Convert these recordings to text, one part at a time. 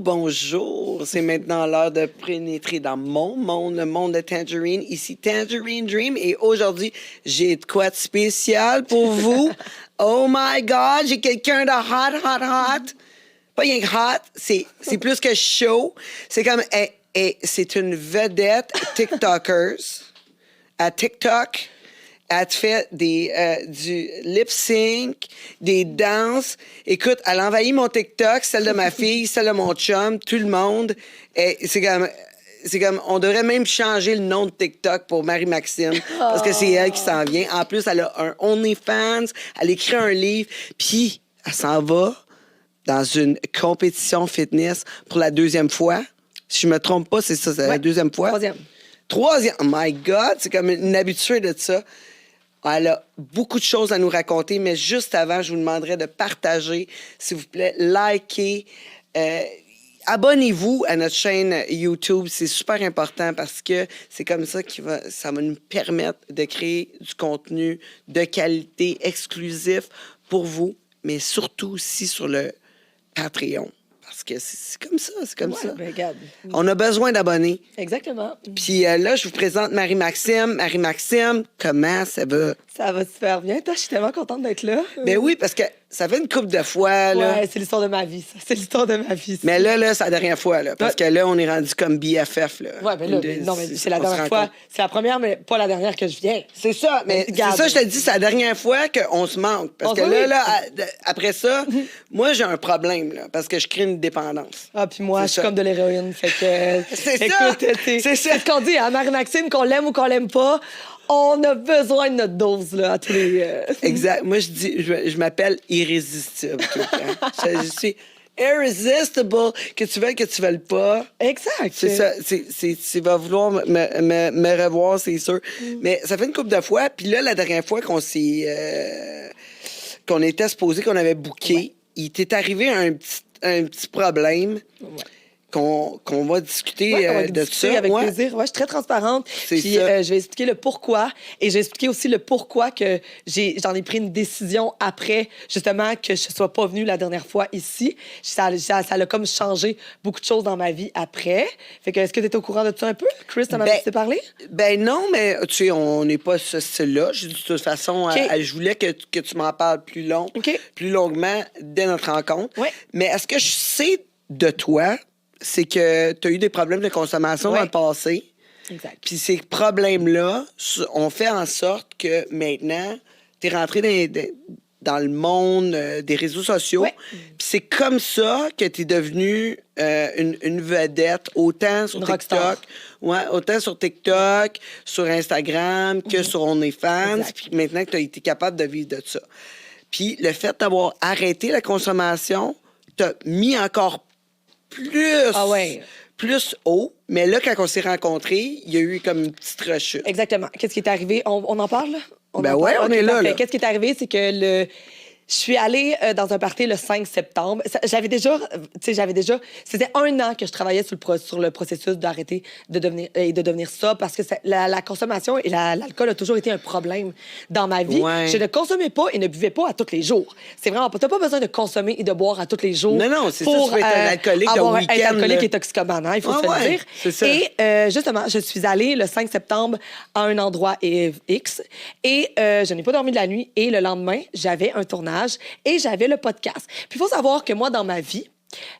bonjour. C'est maintenant l'heure de pénétrer dans mon monde, le monde de Tangerine. Ici, Tangerine Dream. Et aujourd'hui, j'ai de quoi de spécial pour vous. Oh my God, j'ai quelqu'un de hot. Pas rien que hot, c'est plus que chaud. C'est comme, c'est une vedette TikTokers à TikTok. Elle te fait du lip-sync, des danses. Écoute, elle a envahi mon TikTok, celle de ma fille, celle de mon chum, tout le monde. Et c'est comme, on devrait même changer le nom de TikTok pour Marie-Maxime, parce que c'est elle qui s'en vient. En plus, elle a un OnlyFans, elle écrit un livre, puis elle s'en va dans une compétition fitness pour la 2e fois. Si je me trompe pas, c'est ça, c'est la 2e fois. 3e. Oh my God, c'est comme une habituée de ça. Elle a beaucoup de choses à nous raconter, mais juste avant, je vous demanderais de partager, s'il vous plaît, likez, abonnez-vous à notre chaîne YouTube. C'est super important parce que c'est comme ça ça va nous permettre de créer du contenu de qualité exclusif pour vous, mais surtout aussi sur le Patreon. Parce que c'est comme ça, Ben, regarde. On a besoin d'abonnés. Exactement. Puis là, je vous présente Marie-Maxime. Marie-Maxime, comment ça va? Ça va super bien. Toi, je suis tellement contente d'être là. Ben oui, parce que ça fait une couple de fois, là. Ouais, c'est l'histoire de ma vie, ça. C'est l'histoire de ma vie. Ça. Mais là, c'est la dernière fois, là. Parce que là, on est rendu comme BFF, là. Ouais, ben là, non, mais c'est la dernière fois. C'est la première, mais pas la dernière que je viens. C'est ça, mais c'est ça, je te dis, c'est la dernière fois qu'on se manque. Parce que là, après ça, moi, j'ai un problème, là. Parce que je crée une dépendance. Ah, puis moi, je suis comme de l'héroïne. Fait que. C'est écoute, c'est ça. C'est ce qu'on dit à Marie-Maxime, qu'on l'aime ou qu'on l'aime pas. On a besoin de notre dose, là, à tous les... Exact. Moi, je dis, je m'appelle irrésistible tout le temps. Je suis irresistible, que tu veuilles pas. Exact. C'est ça. Tu vas vouloir me revoir, c'est sûr. Mais ça fait une couple de fois. Puis là, la dernière fois qu'on était supposé, qu'on avait booké, il t'est arrivé un petit problème. Ouais. Qu'on va discuter de ça. Avec plaisir. Ouais, je suis très transparente. Puis je vais expliquer le pourquoi. Et je vais expliquer aussi le pourquoi que j'en ai pris une décision après, justement, que je ne sois pas venue la dernière fois ici. Ça a comme changé beaucoup de choses dans ma vie après. Fait que, est-ce que tu es au courant de ça un peu? Chris, t'en as parlé? Ben non, mais tu sais, on n'est pas ce style-là. De toute façon, je voulais que tu m'en parles plus longuement dès notre rencontre. Ouais. Mais est-ce que je sais de toi... c'est que tu as eu des problèmes de consommation dans le passé. Exact. Puis ces problèmes-là ont fait en sorte que maintenant, tu es rentré dans le monde des réseaux sociaux. Ouais. Puis c'est comme ça que tu es devenue une vedette, autant sur TikTok. Ouais, autant sur TikTok, sur Instagram que sur OnlyFans. Puis maintenant que tu as été capable de vivre de ça. Puis le fait d'avoir arrêté la consommation t'a mis encore plus haut. Mais là, quand on s'est rencontrés, il y a eu comme une petite rechute. Exactement. Qu'est-ce qui est arrivé? On en parle? On est là. Qu'est-ce qui est arrivé? C'est que je suis allée dans un party le 5 septembre. J'avais déjà... C'était 1 an que je travaillais sur le processus d'arrêter de devenir ça, parce que la consommation et l'alcool a toujours été un problème dans ma vie. Ouais. Je ne consommais pas et ne buvais pas à tous les jours. C'est vraiment pas... T'as pas besoin de consommer et de boire à tous les jours. Non, c'est ça. Tu peux être un alcoolique de week-end. Être alcoolique et toxicomane, il faut se le dire. C'est ça. Et justement, je suis allée le 5 septembre à un endroit X et je n'ai pas dormi de la nuit. Et le lendemain, j'avais un tournage et j'avais le podcast. Puis il faut savoir que moi, dans ma vie,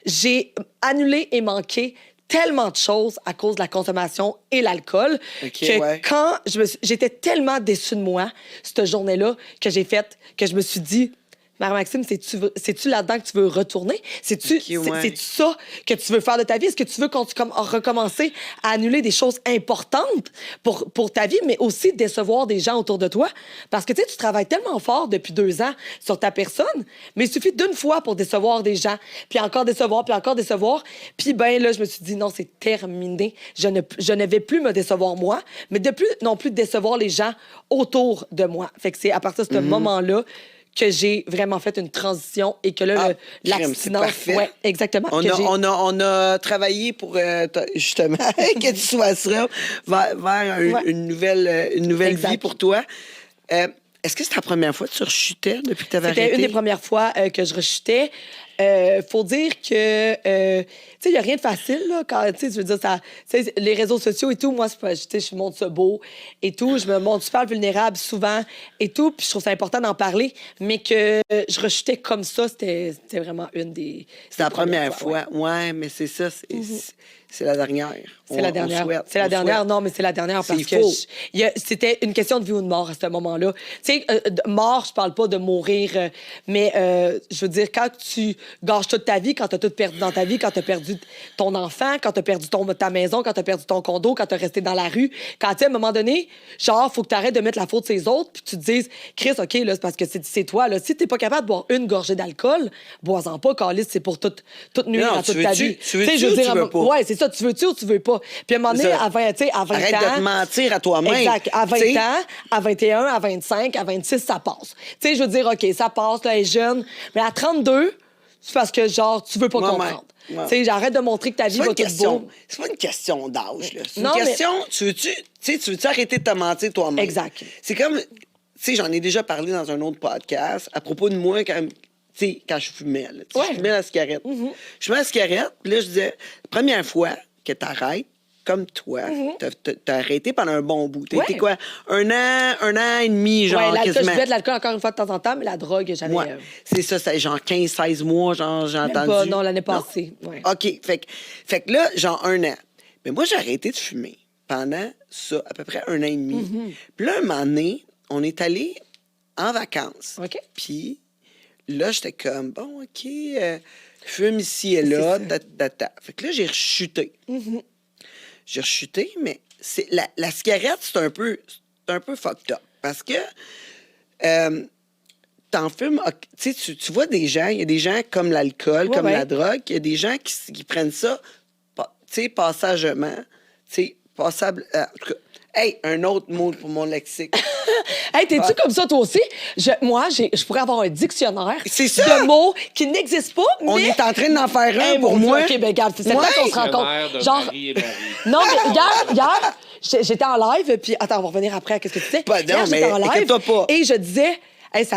j'ai annulé et manqué tellement de choses à cause de la consommation et l'alcool quand j'étais tellement déçue de moi cette journée-là que je me suis dit... Marie-Maxime, c'est-tu là-dedans que tu veux retourner? C'est-tu ça que tu veux faire de ta vie? Est-ce que tu veux recommencer à annuler des choses importantes pour ta vie, mais aussi décevoir des gens autour de toi? Parce que tu travailles tellement fort depuis 2 ans sur ta personne, mais il suffit d'une fois pour décevoir des gens, puis encore décevoir, puis encore décevoir. Puis ben là, je me suis dit, non, c'est terminé. Je ne vais plus me décevoir moi, mais non plus décevoir les gens autour de moi. Fait que c'est à partir de ce moment-là que j'ai vraiment fait une transition et que là, l'abstinence... Ouais, exactement. On a travaillé pour, justement, que tu sois ça, vers une nouvelle vie pour toi. Est-ce que c'est la première fois que tu rechutais depuis que tu avais arrêté? C'était une des premières fois que je rechutais. Faut dire que, tu sais, il n'y a rien de facile, là, quand, tu sais, je veux dire, ça, tu sais, les réseaux sociaux et tout, moi, tu sais, je me montre ça beau et tout, je me montre super vulnérable souvent et tout, puis je trouve ça important d'en parler, mais que je rechutais comme ça, c'était vraiment une des... C'est la première fois. Ouais, mais c'est ça, c'est la dernière. C'est la dernière. Souhaite, C'est la dernière. souhaite. Non, mais c'est la dernière parce C'est que faux. c'était une question de vie ou de mort à ce moment-là. Tu sais, mort, je parle pas de mourir, mais je veux dire, quand tu gâches toute ta vie, quand tu as tout perdu dans ta vie, quand tu as perdu ton enfant, quand tu as perdu ta maison, quand tu as perdu ton condo, quand tu as resté dans la rue, quand tu sais, à un moment donné, genre, faut que tu arrêtes de mettre la faute sur les autres, puis tu te dises, Chris, OK, là, c'est parce que c'est toi. Là. Si tu n'es pas capable de boire une gorgée d'alcool, bois-en pas, Calice, c'est pour toute nuire Non, à toute tu ta veux-tu- vie. tu veux-tu Tu sais, je veux ou tu dire, veux pas? ouais, c'est ça, tu veux-tu ou tu veux pas. Puis à un moment donné, Ça. à 20 ans... Arrête de te mentir à toi-même. Exact. À 20 T'sais, ans, à 21, à 25, à 26, ça passe. Tu sais, je veux dire, OK, ça passe, là, elle est jeune. Mais à 32, c'est parce que, genre, tu veux pas Ouais, comprendre. ouais. Tu sais, j'arrête de montrer que ta vie C'est pas va une tout question. beau. C'est pas une question d'âge, là. C'est une Non, mais- question. Tu veux-tu arrêter de te mentir toi-même? Exact. C'est comme. Tu sais, j'en ai déjà parlé dans un autre podcast à propos de moi quand. Tu sais, quand je fumais, là. Tu sais, Ouais. Je fumais la cigarette. Je fumais la cigarette, puis là, je disais, première fois que t'arrêtes, comme toi, t'as arrêté pendant un bon bout. T'as Ouais. été quoi? Un an et demi, genre, Ouais, l'alcool, je quasiment. buvais de l'alcool encore une fois de temps en temps, mais la drogue, j'avais... Ouais. C'est ça, c'est genre 15-16 mois, genre, j'ai même entendu. pas, non, l'année passée. Ouais. OK. Fait que là, genre un an. Mais moi, j'ai arrêté de fumer pendant ça, à peu près un an et demi. Mm-hmm. Puis là, un moment donné, on est allé en vacances. OK. Puis là, j'étais comme, bon, OK, fume ici et là, C'est ça. ta. Fait que là, j'ai rechuté. J'ai rechuté, mais la cigarette, c'est un peu fucked up. Parce que t'en fumes, tu sais, tu vois des gens, il y a des gens comme l'alcool, Ouais, comme ouais. la drogue, il y a des gens qui prennent ça, tu sais, passagement, tu sais, passable. En tout cas, hey, un autre mot pour mon lexique. Hey, t'es-tu comme ça, toi aussi? Moi, je pourrais avoir un dictionnaire C'est ça! de mots qui n'existent pas, mais... On est en train d'en faire un Hey, pour mon Dieu, moi. OK, ben regarde, c'est Ouais. là qu'on se rend Dictionnaire compte. de Genre... Marie et Marie. Non, mais hier, j'étais en live, puis... Attends, on va revenir après, qu'est-ce que tu disais? Pas non, Hier, j'étais mais en live, inquiète-toi pas. et je disais... Hey,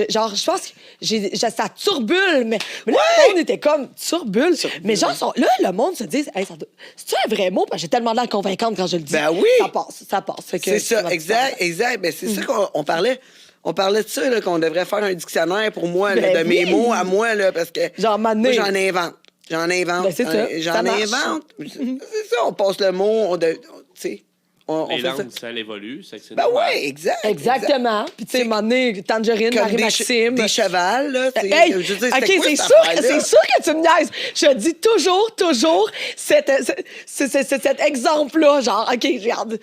genre, je pense que ça turbule, mais là, Ouais! le monde était comme turbule. Mais genre, là, le monde se dit, hey, c'est-tu un vrai mot? Parce que j'ai tellement l'air convaincante quand je le dis. Ben oui! Ça passe. Fait que C'est ça, tu vas- exact. Ben, c'est ça qu'on parlait. On parlait de ça, là, qu'on devrait faire un dictionnaire pour moi, là, Ben de mes oui. mots à moi, là, parce que Genre, moi, m'amener. j'en invente. Ben, c'est ça. J'en Ça marche. invente. C'est ça, on passe le mot, tu sais, on Les fait ça. langues, ça évolue. C'est que c'est Ben normal. ouais, exact. Exactement. Puis, tu sais, m'amener Tangerine, Comme Marie-Maxime. des chevals, là. Hey, je veux dire, OK, c'était quoi c'est cette sûr, affaire-là? c'est sûr que tu me niaises. Je dis toujours cet exemple-là. Genre, OK, regarde,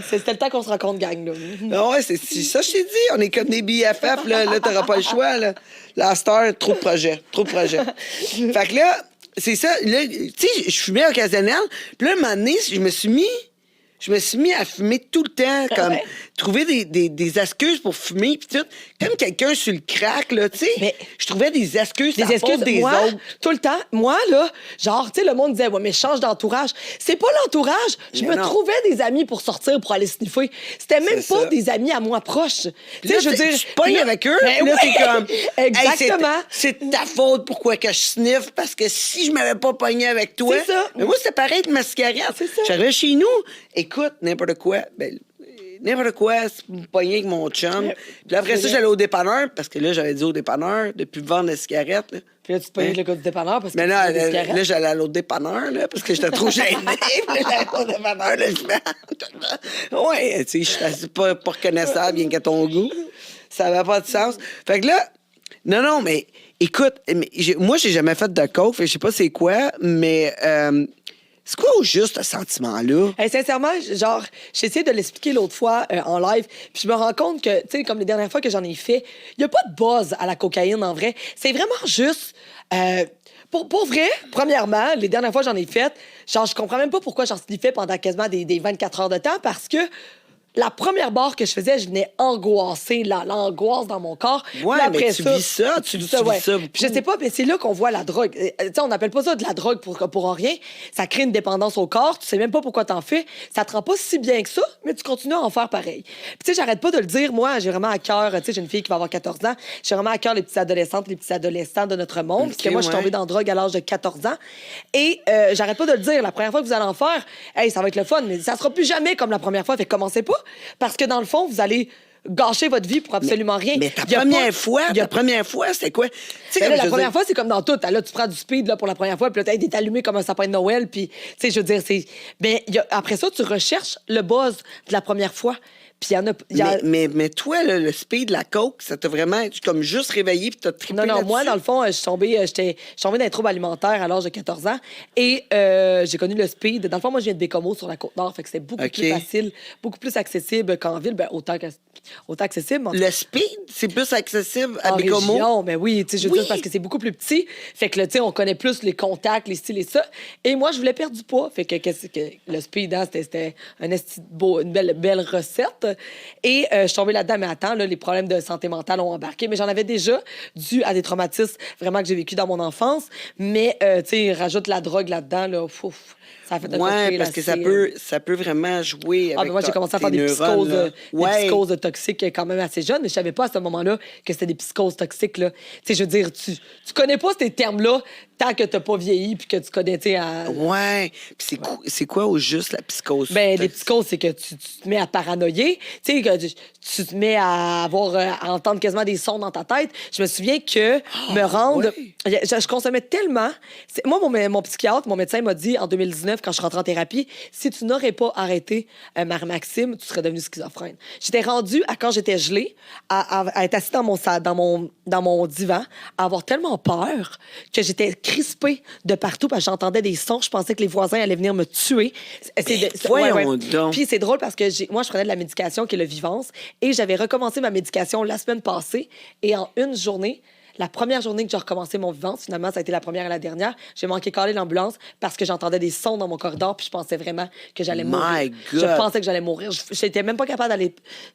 c'était le temps qu'on se rencontre, gang, là. Ah ouais, c'est ça, je t'ai dit. On est comme des BFF, là. Là, t'auras pas le choix, là. La star, trop de projets. Fait que là, c'est ça. Là, tu sais, je fumais occasionnel. Puis là, un moment donné, je me suis mis à fumer tout le temps, comme Ouais. trouver des excuses pour fumer, puis tout. Comme quelqu'un sur le crack, là, tu sais. Mais- Je trouvais des excuses, Des à la excuses, faute des moi, autres. tout le temps. Moi, là, genre, tu sais, le monde disait, ouais, mais change d'entourage. C'est pas l'entourage. Je Mais me non. trouvais des amis pour sortir, pour aller sniffer. C'était même C'est pas ça. des amis à moi proches. Tu Puis là, sais, je veux dire. tu pognes là- avec eux, Ben puis là, oui! c'est comme... hey, Exactement. c'est de ta faute pourquoi que je sniffe, parce que si je m'avais pas pogné avec toi... C'est ça. Mais moi, c'était pareil de ma cigarette. C'est ça. J'arrivais chez nous, écoute, n'importe quoi, n'importe quoi, c'est pour me pogner avec mon chum. Puis après ça, j'allais au dépanneur, parce que là, j'avais dit au dépanneur de plus vendre de cigarettes, là. Puis là, tu te payais le gars du dépanneur parce que Mais tu là, fumais des cigarettes. là, j'allais à l'autre dépanneur, là, parce que j'étais trop gêné. Puis là, j'allais au dépanneur, là, je ouais, tu sais, je suis assez pas reconnaissable, bien qu'à ton goût. Ça n'avait pas de sens. Fait que là, non, mais écoute, moi, j'ai jamais fait de coke, fait que je sais pas c'est quoi, mais c'est quoi au juste ce sentiment-là? Hey, sincèrement, genre, j'ai essayé de l'expliquer l'autre fois en live, puis je me rends compte que, tu sais, comme les dernières fois que j'en ai fait, il n'y a pas de buzz à la cocaïne en vrai. C'est vraiment juste. Pour vrai, premièrement, les dernières fois que j'en ai fait, genre, je comprends même pas pourquoi j'en sniffais pendant quasiment des 24 heures de temps parce que la première barre que je faisais, je venais angoisser, l'angoisse dans mon corps. Ouais, Puis après mais tu vis ça, tu vis ça beaucoup. Puis je sais pas, mais c'est là qu'on voit la drogue. Tu sais, on n'appelle pas ça de la drogue pour rien. Ça crée une dépendance au corps. Tu sais même pas pourquoi t'en fais. Ça te rend pas si bien que ça, mais tu continues à en faire pareil. Puis tu sais, j'arrête pas de le dire. Moi, j'ai vraiment à cœur, tu sais, j'ai une fille qui va avoir 14 ans. J'ai vraiment à cœur les petites adolescentes, les petits adolescents de notre monde. Parce que moi, je suis tombée dans la drogue à l'âge de 14 ans. Et j'arrête pas de le dire. La première fois que vous allez en faire, hey, ça va être le fun, mais ça sera plus jamais comme la première fois. Fait que commencez pas. Parce que dans le fond, vous allez gâcher votre vie pour absolument rien. Mais ta première fois, c'était quoi? La première fois, c'est comme dans tout. Là, tu prends du speed là, pour la première fois, puis là, t'es allumé comme un sapin de Noël, puis, tu sais, je veux dire, c'est... Mais après ça, tu recherches le buzz de la première fois. Puis il y en a... Mais toi, là, le speed, la coke, ça t'a vraiment... Tu comme juste réveillé puis t'as trippé Non, là-dessus? moi, dans le fond, je suis tombée dans les troubles alimentaires à l'âge de 14 ans. Et j'ai connu le speed. Dans le fond, moi, je viens de Bécomo sur la Côte-Nord. Fait que c'est beaucoup plus facile, beaucoup plus accessible qu'en ville. Ben, autant accessible. Le speed, c'est plus accessible à en Bécomo? région, mais oui, tu sais, je veux dire, parce que c'est beaucoup plus petit. Fait que, tu sais, on connaît plus les contacts, les styles et ça. Et moi, je voulais perdre du poids. Fait que le speed, hein, c'était une belle recette. Et je suis tombée là-dedans, mais attends, là, les problèmes de santé mentale ont embarqué. Mais j'en avais déjà dû à des traumatismes vraiment que j'ai vécu dans mon enfance. Mais, tu sais, rajoute la drogue là-dedans, là, ouf, ça a fait un Ouais, parce que ça peut vraiment jouer avec moi, j'ai commencé à faire des psychoses toxiques quand même assez jeune, mais je savais pas à ce moment-là que c'était des psychoses toxiques, là. Tu sais, je veux dire, tu connais pas ces termes-là tant que t'as pas vieilli puis que tu connais, tu sais, Ouais. Puis c'est quoi au juste la psychose? Ben, les psychoses, c'est que tu te mets à paranoïer, tu sais, que tu te mets à à entendre quasiment des sons dans ta tête. Je me souviens que me rendre... Ouais. Je consommais tellement... Moi, mon psychiatre, mon médecin m'a dit en 2019, quand je rentre en thérapie, si tu n'aurais pas arrêté Marie-Maxime, tu serais devenue schizophrène. J'étais rendue, quand j'étais gelée, à être assise dans mon divan, à avoir tellement peur que j'étais crispée de partout parce que j'entendais des sons. Je pensais que les voisins allaient venir me tuer. Voyons donc. Puis c'est drôle parce que moi, je prenais de la médication qui est le Vivance et j'avais recommencé ma médication la semaine passée et en une journée, la première journée que j'ai recommencé mon Vivance, finalement, ça a été la première et la dernière, j'ai manqué caler l'ambulance parce que j'entendais des sons dans mon corridor puis je pensais vraiment que j'allais mourir. God. Je pensais que j'allais mourir. Je n'étais même pas capable d'aller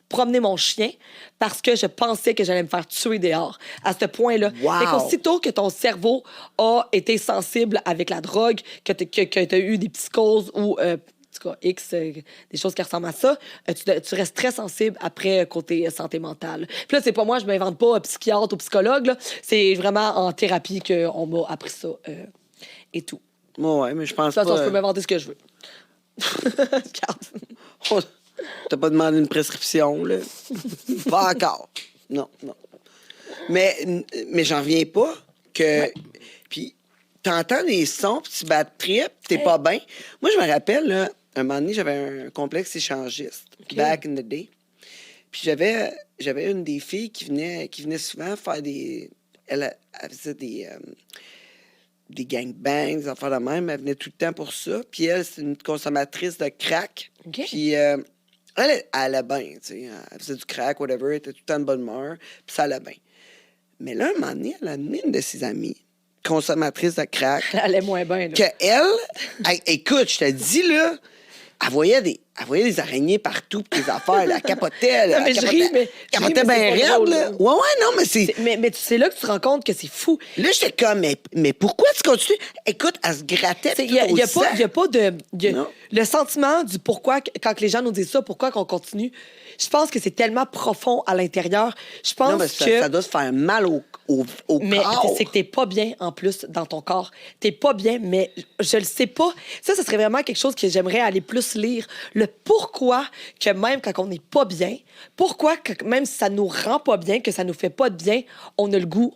promener mon chien parce que je pensais que j'allais me faire tuer dehors. À ce point-là. Wow. Fait qu'aussitôt que ton cerveau a été sensible avec la drogue, que tu as eu des psychoses ou... X, des choses qui ressemblent à ça, tu restes très sensible après côté santé mentale. Puis là, c'est pas moi, je m'invente pas psychiatre ou psychologue, là. C'est vraiment en thérapie qu'on m'a appris ça et tout. Ouais, mais je pense de toute façon, pas... je peux m'inventer ce que je veux. Oh, t'as pas demandé une prescription, là? Pas encore. Non. Mais j'en reviens pas que... Ouais. Puis t'entends des sons, puis tu bats de trip, t'es pas bien. Moi, je me rappelle, là, un moment donné, j'avais un complexe échangiste, back in the day. Puis j'avais une des filles qui venait souvent faire des... Elle faisait des gangbangs, des affaires de même. Elle venait tout le temps pour ça. Puis elle, c'est une consommatrice de crack. Okay. Puis elle allait bien, tu sais. Elle faisait du crack, whatever. Elle était tout le temps de bonne humeur. Puis ça allait bien. Mais là, un moment donné, elle a amené une de ses amies, consommatrice de crack. Elle allait moins bien, là. Que elle, écoute, je te dis, là, elle voyait des araignées partout, pis des affaires, là, elle capotait. Non, mais je ris, mais capotait bien c'est pas raide, drôle, là. là. Ouais, non, mais c'est... Mais c'est là que tu te rends compte que c'est fou. Là, j'étais comme, mais pourquoi tu continues? Écoute, elle se grattait tout Il n'y a pas de... Non. Le sentiment du pourquoi, quand les gens nous disent ça, pourquoi qu'on continue, je pense que c'est tellement profond à l'intérieur. Je pense non, mais ça doit se faire mal au mais corps. c'est que t'es pas bien, en plus, dans ton corps. T'es pas bien, mais je le sais pas. Ça serait vraiment quelque chose que j'aimerais aller plus lire. Le pourquoi que même quand on n'est pas bien, pourquoi que même si ça nous rend pas bien, que ça nous fait pas de bien, on a le goût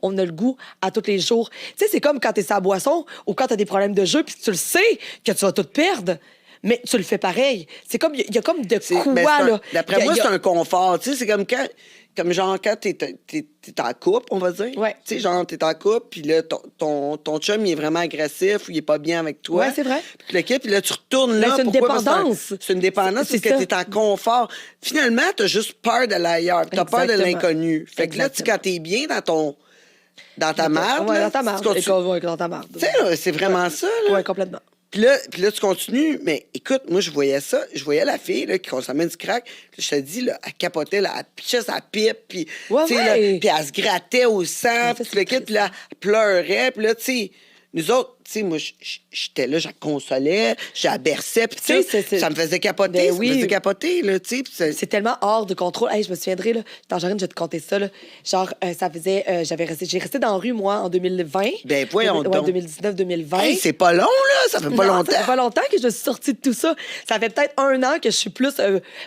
à tous les jours. Tu sais, c'est comme quand t'es sa boisson ou quand t'as des problèmes de jeu puis tu le sais que tu vas tout perdre. Mais tu le fais pareil. C'est comme, il y a comme de quoi, là. D'après moi, c'est un confort. Tu sais, c'est comme quand t'es en couple, on va dire. Ouais. Tu sais, genre, t'es en couple, puis là, ton chum, il est vraiment agressif ou il est pas bien avec toi. Ouais, c'est vrai. Puis là, tu retournes là. C'est une dépendance. C'est une dépendance parce que t'es en confort. Finalement, t'as juste peur de l'ailleurs. T'as peur de l'inconnu. Fait que là, quand t'es bien dans ta marde. Ouais, dans ta marde. Dans ta marde. Tu sais, là, c'est vraiment ça, là. Ouais, complètement. Puis là, tu continues. Mais écoute, moi, je voyais ça. Je voyais la fille là, qui consommait du crack. Puis je te dis, là, elle capotait, là, elle pitchait sa pipe. Puis, Ouais, tu sais, là, puis elle se grattait au sang. Puis puis là, elle pleurait. Puis là, tu sais, nous autres, tu sais, moi, j'étais là, je la consolais, je la berçais. Puis tu sais, ça me faisait capoter. Ben ça me faisait capoter, là, tu sais. C'est tellement hors de contrôle. Hey, je me souviendrai, là, Tangerine, je vais te conter ça. Là. Genre, ça faisait. J'ai resté dans la rue, moi, en 2020. Ben, voyons donc. 2019-2020. Hey, c'est pas long, là. Ça fait pas longtemps. Ça fait pas longtemps que je suis sortie de tout ça. Ça fait peut-être 1 an que je suis plus,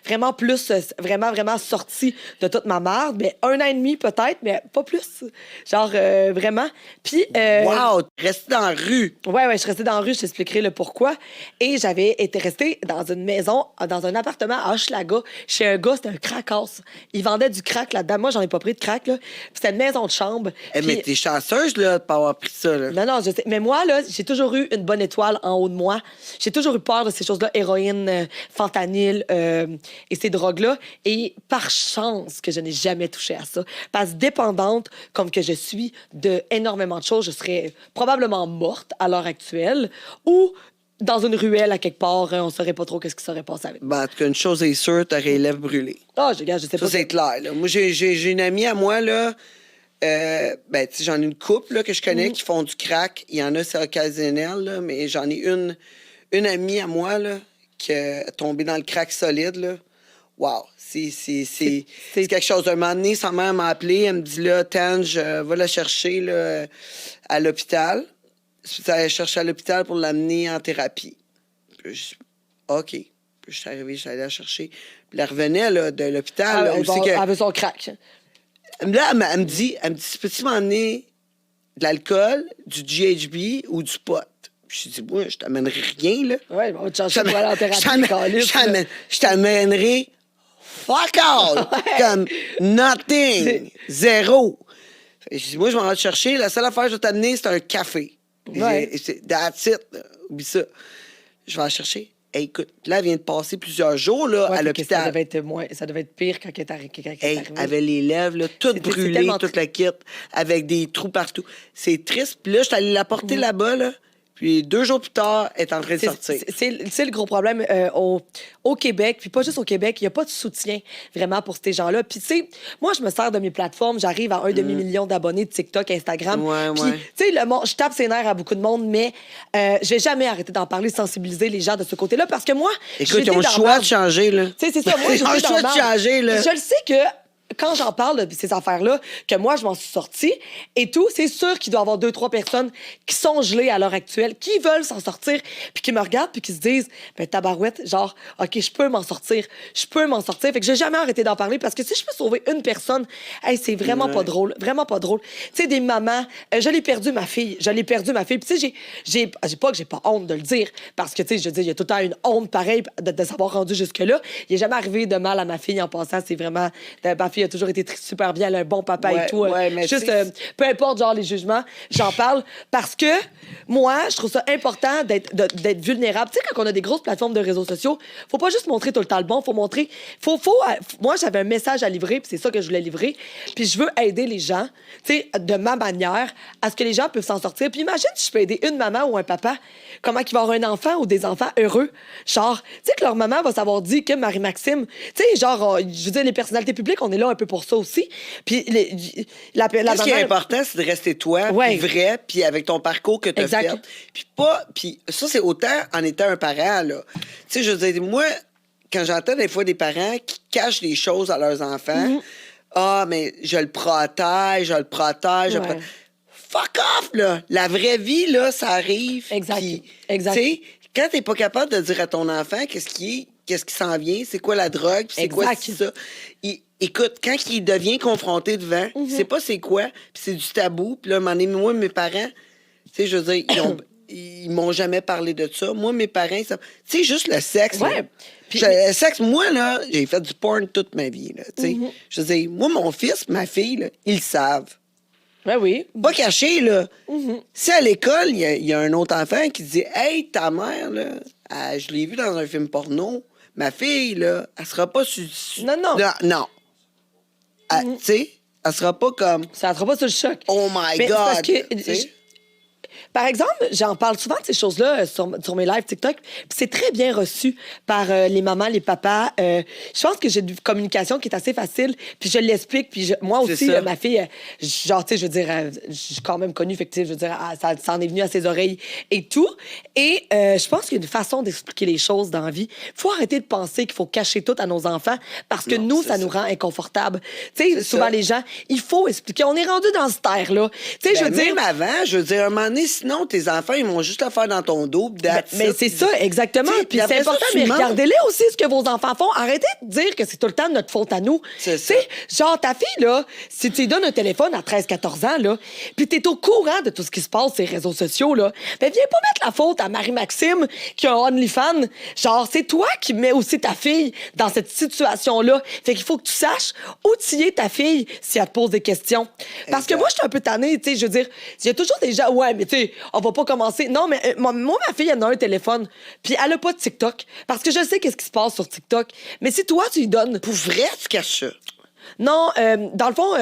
vraiment sortie de toute ma merde. Mais 1 an et demi, peut-être, mais pas plus. Genre, vraiment. Puis. Wow, rester dans la rue. Ouais, je suis restée dans la rue, je t'expliquerai le pourquoi. Et j'avais été restée dans une maison, dans un appartement à Hochelaga, chez un gars, c'était un crackhouse. Il vendait du crack là-dedans. Moi, j'en ai pas pris de crack, là. Puis c'était une maison de chambre. Mais t'es chanceuse, là, de pas avoir pris ça, là. Non, je sais. Mais moi, là, j'ai toujours eu une bonne étoile en haut de moi. J'ai toujours eu peur de ces choses-là, héroïne, fentanyl et ces drogues-là. Et par chance que je n'ai jamais touché à ça. Parce que dépendante, comme que je suis, de énormément de choses, je serais probablement morte à l'heure actuelle ou dans une ruelle à quelque part, on saurait pas trop qu'est-ce qui serait passé avec. Ben, en tout cas, une chose est sûre, t'aurais les lèvres brûlées. Ah, je sais pas. Ça, c'est clair, là. Moi, j'ai une amie à moi, là. Ben, tu sais, j'en ai une couple, là, que je connais qui font du crack. Il y en a, c'est occasionnel, là, mais j'en ai une amie à moi, là, qui est tombée dans le crack solide, là. Wow, c'est quelque chose. Un moment donné, sa mère m'a appelé, elle me dit, là, Tange, va la chercher, là, à l'hôpital. Je suis chercher à l'hôpital pour l'amener en thérapie. Puis OK. Puis je suis arrivé, je suis allé la chercher. Puis elle revenait là, de l'hôpital. Elle veut son crack. Là, elle me dit, peux-tu m'emmener de l'alcool, du GHB ou du pot? Puis je dis, moi, je t'amènerai rien, là. Ouais, on va te chercher pour aller en thérapie. Je t'amènerai fuck all! Comme nothing! Zéro! Je dis, moi, je m'en vais te chercher. La seule affaire que je vais t'amener, c'est un café. Ouais. That's it. Oublie ça. Je vais la chercher. Hey, écoute, là, elle vient de passer plusieurs jours là, à l'hôpital. Ça devait être pire quand elle est arrivée. Elle avait les lèvres là, toutes brûlées, toute la kit, avec des trous partout. C'est triste. Puis là, je suis allée la porter là-bas, là. Puis 2 jours plus tard, elle est en train de sortir. C'est le gros problème au Québec, puis pas juste au Québec, il n'y a pas de soutien vraiment pour ces gens-là. Puis tu sais, moi, je me sers de mes plateformes, j'arrive à 1 demi-million d'abonnés de TikTok, Instagram. Puis tu sais, je tape ses nerfs à beaucoup de monde, mais je vais jamais arrêter d'en parler, sensibiliser les gens de ce côté-là, parce que moi, écoute, ils ont le choix de changer, là. Tu sais, c'est ça, moi, ils ont le choix de changer, là. Je le sais que quand j'en parle de ces affaires-là, que moi, je m'en suis sortie et tout, c'est sûr qu'il doit y avoir 2-3 personnes qui sont gelées à l'heure actuelle, qui veulent s'en sortir, puis qui me regardent, puis qui se disent, ben tabarouette, genre, OK, je peux m'en sortir. Fait que j'ai jamais arrêté d'en parler parce que si je peux sauver une personne, hey, c'est vraiment pas drôle, vraiment pas drôle. Tu sais, des mamans, je l'ai perdu, ma fille. Puis tu sais, j'ai pas que j'ai pas honte de le dire parce que, tu sais, je dis, il y a tout le temps une honte pareille de s'avoir rendu jusque-là. Il n'est jamais arrivé de mal à ma fille en passant. C'est vraiment, ma fille a toujours été super bien, elle a un bon papa et tout. Mais juste, peu importe, genre, les jugements, j'en parle parce que moi, je trouve ça important d'être vulnérable. Tu sais, quand on a des grosses plateformes de réseaux sociaux, faut pas juste montrer tout le temps le bon, faut montrer... Moi, j'avais un message à livrer, puis c'est ça que je voulais livrer, puis je veux aider les gens, tu sais, de ma manière, à ce que les gens peuvent s'en sortir. Puis imagine si je peux aider une maman ou un papa, comment il va avoir un enfant ou des enfants heureux. Genre, tu sais, que leur maman va savoir dire que Marie-Maxime, tu sais, genre, je veux dire, les personnalités publiques, on est là un peu pour ça aussi. Puis ce qui est important, c'est de rester toi, puis vrai, puis avec ton parcours que tu as fait. Puis ça, c'est autant en étant un parent, là. Tu sais, je veux dire, moi, quand j'entends des fois des parents qui cachent des choses à leurs enfants, mais je le protège. Fuck off, là! La vraie vie, là, ça arrive. Exact. Tu sais, quand t'es pas capable de dire à ton enfant qu'est-ce qui s'en vient, c'est quoi la drogue, puis c'est quoi ça. Écoute, quand il devient confronté devant, il sait pas c'est quoi, puis c'est du tabou. Puis là, moi, mes parents, tu sais, je veux dire, ils m'ont jamais parlé de ça. Moi, mes parents, tu sais, juste le sexe. Ouais. Le sexe, moi, là, j'ai fait du porn toute ma vie, là, tu sais. Je veux dire, moi, mon fils, ma fille, là, ils le savent. Ben oui. Pas caché, là. Si à l'école, il y a un autre enfant qui dit « Hey, ta mère, là, je l'ai vue dans un film porno. Ma fille, là, elle sera pas Non. Tu sais, elle sera pas comme... Ça ne sera pas sur le choc. Oh my God! Par exemple, j'en parle souvent de ces choses-là sur mes lives TikTok, puis c'est très bien reçu par les mamans, les papas. Je pense que j'ai une communication qui est assez facile, puis je l'explique, puis moi aussi, ma fille, genre, tu sais, je veux dire, je suis quand même connue, fait que, tu sais, je veux dire, ça en est venu à ses oreilles et tout. Et je pense qu'il y a une façon d'expliquer les choses dans la vie. Il faut arrêter de penser qu'il faut cacher tout à nos enfants, parce que nous, ça nous rend inconfortables. Tu sais, souvent, les gens, il faut expliquer. On est rendu dans cette ère-là. Tu sais, je veux dire... Même avant, je veux dire, à un moment donné, sinon, tes enfants, ils vont juste le faire dans ton dos. Mais c'est ça, exactement. Puis c'est important, mais regardez-les aussi ce que vos enfants font. Arrêtez de dire que c'est tout le temps de notre faute à nous. C'est ça. Genre, ta fille, là, si tu lui donnes un téléphone à 13-14 ans, là, puis t'es au courant de tout ce qui se passe sur les réseaux sociaux, là, ben viens pas mettre la faute à Marie-Maxime qui a un OnlyFans. Genre, c'est toi qui mets aussi ta fille dans cette situation-là. Fait qu'il faut que tu saches outiller ta fille si elle te pose des questions. Parce que moi, je suis un peu tannée, tu sais, je veux dire, il y a toujours des gens, ouais, mais tu sais, on va pas commencer. Non, mais moi, ma fille, elle a un téléphone, puis elle a pas de TikTok. Parce que je sais qu'est-ce qui se passe sur TikTok. Mais si toi, tu lui donnes... Pour vrai, tu caches ça? Non, dans le fond,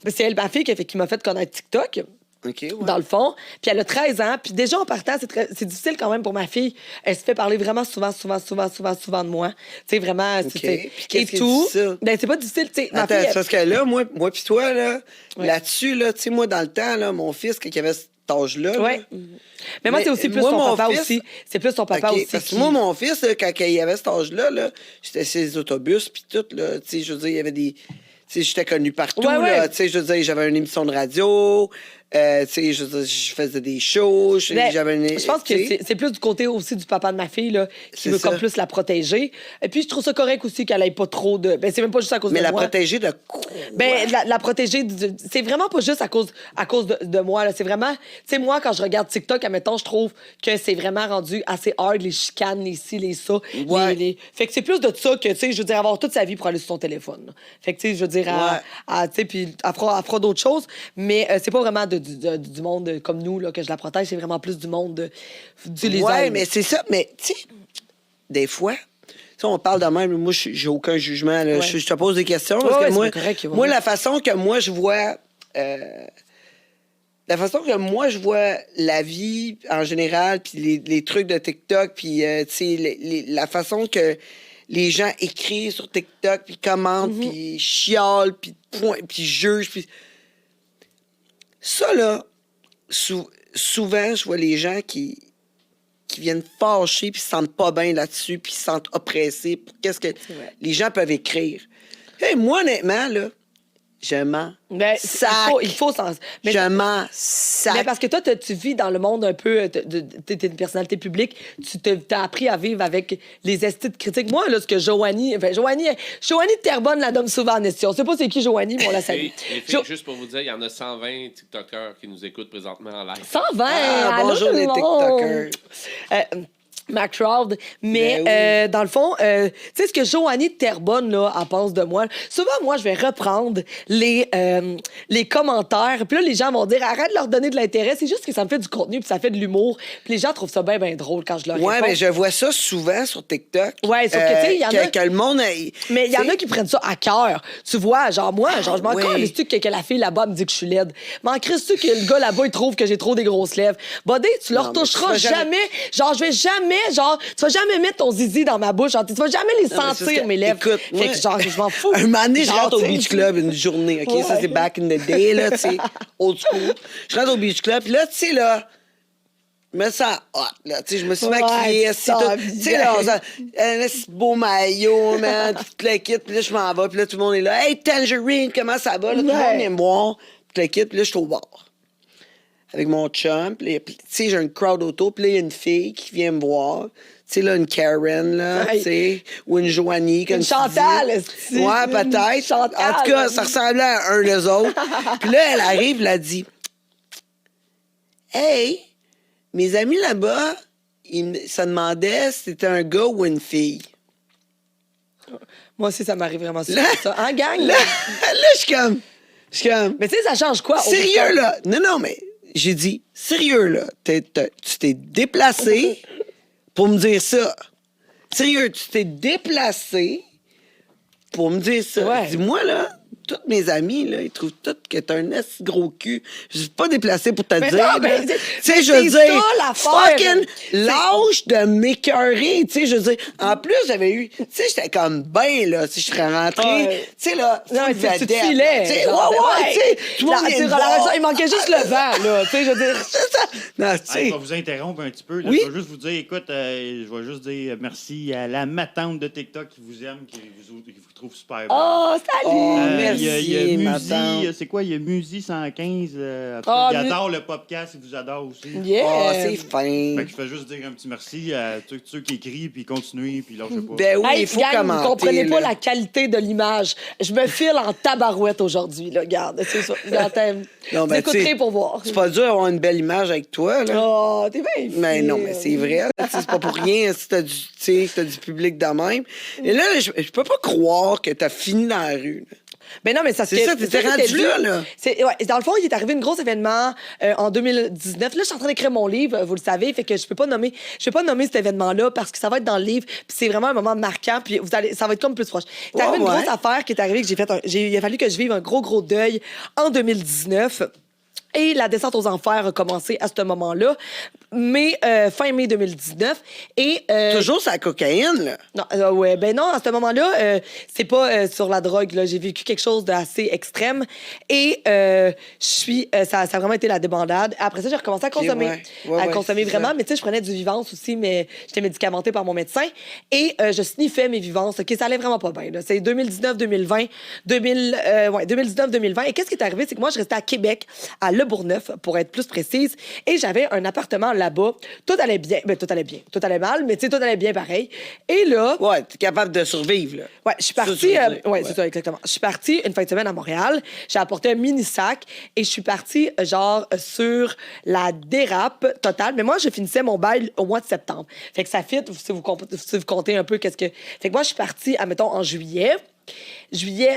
c'est elle, ma fille, qui m'a fait connaître TikTok. OK, ouais. Dans le fond. Puis elle a 13 ans. Puis déjà, en partant, c'est difficile quand même pour ma fille. Elle se fait parler vraiment souvent de moi. Tu sais, vraiment, OK. c'est... Puis qu'est-ce Et qu'elle tout. dit ça? Ben, c'est pas difficile, tu sais. Ma Attends, fille, c'est parce que là, moi pis toi, là, Ouais. là-dessus, là, tu sais, moi, dans le temps, là, mon fils, quand il avait cet âge-là... là, ouais. Mais moi, c'est aussi plus moi, son mon papa fils- aussi. C'est plus son papa OK, aussi. parce que moi, mon fils, là, quand il avait cet âge-là, là, j'étais sur les autobus, puis tout, là, tu sais, je veux dire, il y avait des... Tu sais, j'étais connu partout, Ouais, ouais. là, tu sais, je veux dire, j'avais une émission de radio, tu sais, je veux dire, je faisais des shows, Ben, j'avais une... je pense que tu sais. c'est plus du côté aussi du papa de ma fille là, qui C'est veut ça. comme plus la protéger. Et puis je trouve ça correct aussi qu'elle ait pas trop de. Ben c'est même pas juste à cause Mais de la moi. protéger de quoi? Ben la protéger, c'est vraiment pas juste à cause de moi là. C'est vraiment, tu sais moi quand je regarde TikTok, admettons, je trouve que c'est vraiment rendu assez hard les chicanes, les ci, les ça. Ouais. Fait que c'est plus de ça que tu sais, je veux dire avoir toute sa vie pour aller sur son téléphone. Là. Fait que tu sais, je veux dire, tu sais, puis elle fera d'autres choses, mais c'est pas vraiment du monde comme nous là, que je la protège, c'est vraiment plus du monde du les Ouais, aime. mais c'est ça. Mais, tu sais, des fois, tu sais, on parle de même. Moi, j'ai aucun jugement. Là. Ouais. Je te pose des questions. Ouais, Parce que ouais, moi, c'est correct, ouais. moi, la façon que moi, je vois... la façon que moi, je vois la vie en général, puis les trucs de TikTok, puis, tu sais, la façon que les gens écrivent sur TikTok, puis commentent, puis chialent, puis jugent, puis... Ça, là, souvent, je vois les gens qui viennent fâcher puis se sentent pas bien là-dessus puis se sentent oppressés pour qu'est-ce que vrai. les gens peuvent écrire. Hey, moi, honnêtement, là, je m'en Mais sac. il faut mais, Je m'en sac. mais parce que toi, tu vis dans le monde un peu, t'es une personnalité publique, tu t'as appris à vivre avec les esthètes critiques. Moi, là, ce que Joanie de Terrebonne la donne souvent en esti. On sait pas c'est qui Joanie, mais on la salue. Et les filles, juste pour vous dire, il y en a 120 TikTokers qui nous écoutent présentement en live. 120! Ah, allô, bonjour, tout le les monde! TikTokers. McCrowd. Mais Ben oui. dans le fond, tu sais ce que Joanie de Terrebonne là, elle pense de moi. Souvent, moi, je vais reprendre les commentaires. Puis là, les gens vont dire arrête de leur donner de l'intérêt. C'est juste que ça me fait du contenu puis ça fait de l'humour. Puis les gens trouvent ça bien, bien drôle quand je leur Ouais, réponds. mais je vois ça souvent sur TikTok. Ouais, sauf que, tu sais, il y en a- que le monde... Mais il y en tu a sais, qui prennent ça à cœur. Tu vois, genre moi, genre je m'en oui. calisse que la fille là-bas me dit que je suis laide. M'en crisses-tu que le gars là-bas il trouve que j'ai trop des grosses lèvres. Bodé, tu leur Non, mais toucheras tu vas jamais- jamais. Genre je vais jamais, genre tu vas jamais mettre ton zizi dans ma bouche. Genre, tu vas jamais les Non, mais c'est parce sentir que- mes lèvres. écoute, fait moi, que genre je m'en fous. Un moment donné, je Genre, rentre au tu sais, Beach Club une journée, OK? Ça, Ouais. c'est back in the day, là, tu sais, old school. Je rentre au Beach Club, puis là, tu sais, là, je me sens hot, là, tu sais, je me suis Ouais, maquillée, tu assis, sens tout. bien. Tu sais, là, un petit beau maillot, man, tout le kit, puis là, je m'en vais, puis là, tout le monde est là. Hey, Tangerine, comment ça va? Là, tout le Ouais. monde vient me voir, tout le kit, puis là, je suis au bar. Avec mon chum, puis là, tu sais, j'ai une crowd auto, puis là, il y a une fille qui vient me voir. Tu sais, là, une Karen, là, Hey. tu sais, ou une Joanie, comme Une tu Chantal, dis. esti. Ouais, Une peut-être. Chantal. En tout cas, ça ressemblait à un des autres. Puis là, elle arrive, elle a dit Hey, mes amis là-bas, ça demandait si c'était un gars ou une fille. Moi aussi ça m'arrive vraiment souvent Là- ça. En gang. Là, là. là, je suis comme. Mais tu sais ça change quoi? au bout du Sérieux, compte? là. Non, mais j'ai dit, sérieux, là. Tu t'es déplacé pour me dire ça. Sérieux, tu t'es déplacé pour me dire ça. Ouais. Dis-moi, là, tous mes amis, là, ils trouvent tous que t'as un assez gros cul. Je suis pas déplacée pour te Mais dire. non, mais là. c'est- Tu sais, je mais veux c'est dire, ça, l'affaire. fucking lâche de m'écœurer. Tu sais, je veux dire, en plus, j'avais eu, tu sais, j'étais comme ben, là, si je serais rentrée, Ouais. tu sais, là, Non, full tu te vedette, filais. tu sais, genre, ouais, tu sais, tout le monde Là, vient me la voir. raison, il manquait juste le vent, là. Tu sais, je veux dire. C'est ça. Non, tu Hey, sais. je vais vous interrompre un petit peu. Là. Oui? Je vais juste vous dire, écoute, je vais juste dire merci à la matante de TikTok qui vous aime, qui vous trouve super bon. Oh, salut! Oh, Il y a merci, ma Musi, tante. c'est quoi? Il y a Musi 115. En tout cas, Ah, il Mu- adore le podcast, il vous adore aussi. Yeah! Oh, c'est fin. Fait que je fais juste dire un petit merci à tous ceux qui écrivent, puis continuent, puis lâchez pas. Ben oui, Hey, il faut gang, commenter. vous comprenez pas là. la qualité de l'image. Je me file en tabarouette aujourd'hui, là. Regarde, c'est ça. Regarde, Non, vous ben, écouterez tu sais, pour voir. C'est pas dur d'avoir une belle image avec toi, là. Oh, t'es bien Mais non, fine. mais c'est vrai. là, tu sais, c'est pas pour rien si t'as du, tu sais, si t'as du public de même. Et là, je peux pas croire que t'as fini dans la rue. là. Mais non, mais ça C'est ça, t'étais rendu là. Ouais, dans le fond, il est arrivé un gros événement en 2019. Là, je suis en train d'écrire mon livre, vous le savez, fait que je peux pas nommer cet événement-là parce que ça va être dans le livre, puis c'est vraiment un moment marquant, puis ça va être comme plus proche. C'est arrivé une Ouais. grosse affaire qui est arrivée, que il a fallu que je vive un gros deuil en 2019. Et la descente aux enfers a commencé à ce moment-là, fin mai 2019. Et Toujours sur la cocaïne, là. non, ouais, ben non, à ce moment-là, c'est pas sur la drogue. Là. J'ai vécu quelque chose d'assez extrême et ça a vraiment été la débandade. Après ça, j'ai recommencé à consommer. ouais. Ouais, à ouais, consommer c'est vraiment. ça. Mais tu sais, je prenais du Vivance aussi, mais j'étais médicamentée par mon médecin. Et je sniffais mes Vivances. OK, ça allait vraiment pas bien. Là. C'est 2019-2020. 2019-2020. Et qu'est-ce qui est arrivé? C'est que moi, je restais à Québec, à Le Bourgneuf, pour être plus précise. Et j'avais un appartement là-bas. Tout allait bien. Ben, tout allait bien. Tout allait mal, mais tu sais, tout allait bien pareil. Et là... Ouais, t'es capable de survivre, là. Ouais, je suis Ça, tu partie. veux dire. Ouais, c'est ça, exactement. Je suis partie une fin de semaine à Montréal. J'ai apporté un mini sac et je suis partie, sur la dérape totale. Mais moi, je finissais mon bail au mois de septembre. Fait que ça fit, si vous comptez un peu qu'est-ce que. Fait que moi, je suis partie, admettons, en juillet.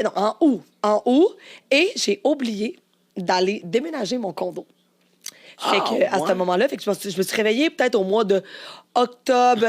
Non, en août. En août. Et j'ai oublié d'aller déménager mon condo. Fait que, à ce ouais. moment-là, fait que je me suis réveillée peut-être au mois de octobre.